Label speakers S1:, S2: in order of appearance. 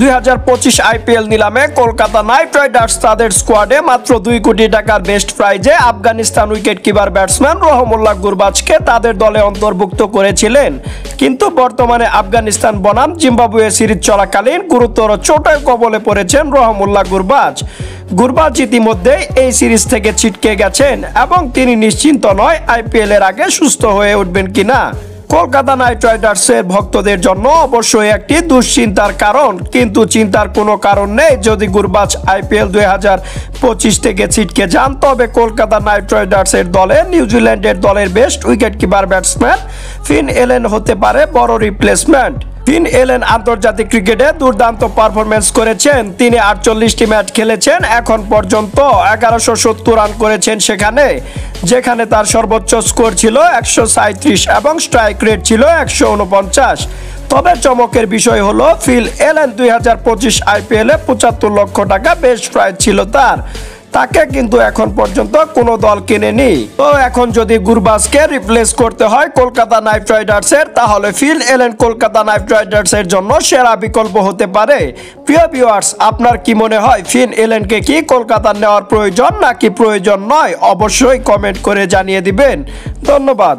S1: 2025 IPL নিলামে Kolkata night Riders তাদের স্কোয়াডে মাত্র 2 কোটি টাকার বেস্ট প্রাইজে আফগানিস্তান উইকেট কিপার ব্যাটসম্যান রহমুল্লাহ গুরবাজকে তাদের দলে অন্তর্ভুক্ত করেছিলেন। কিন্তু বর্তমানে আফগানিস্তান বনাম জিম্বাবুয়ে সিরিজ চলাকালীন গুরুতর চোটের কবলে পড়েছেন রহমুল্লাহ গুরবাজ ইতিমধ্যেই এই সিরিজ থেকে ছিটকে গেছেন এবং তিনি নিশ্চিন্ত নয় আইপিএল এর আগে সুস্থ হয়ে উঠবেন কিনা। কলকাতা নাইট রাইডার্সের ভক্তদের জন্য অবশ্যই একটি দুশ্চিন্তার কারণ, কিন্তু চিন্তার কোনো কারণ নেই। যদি গুরবাজ আইপিএল 2025 থেকে ছিটকে যান তবে কলকাতা নাইট রাইডার্সের দলে নিউজিল্যান্ডের দলের বেস্ট উইকেট কিপার ব্যাটসম্যান ফিন এলেন হতে পারে বড় রিপ্লেসমেন্ট। ফিন এলেন আন্তর্জাতিক ক্রিকেটে দুর্দান্ত পারফরমেন্স করেছেন। তিনি 48টি ম্যাচ খেলেছেন, এখন পর্যন্ত 1170 রান করেছেন যেখানে তার সর্বোচ্চ স্কোর ছিল 137 এবং স্ট্রাইক রেট ছিল 149। তবে চমকের বিষয় হলো ফিল এলেন 2025 আইপিএলে 75 লক্ষ টাকা বেস্ট প্রাইজ ছিল তাকে কিন্তু এখন পর্যন্ত কোনো দল কিনেনি। তো এখন যদি গুরবাজকে রিপ্লেস করতে হয় কলকাতা নাইট রাইডার্সের, তাহলে ফিল এলেন কলকাতা নাইট রাইডার্সের জন্য সেরা বিকল্প হতে পারে। প্রিয় ভিউয়ার্স, আপনার কি মনে হয় ফিন এলেনকে কি কলকাতা নেওয়ার প্রয়োজন নাকি প্রয়োজন নয়? অবশ্যই কমেন্ট করে জানিয়ে দিবেন। ধন্যবাদ।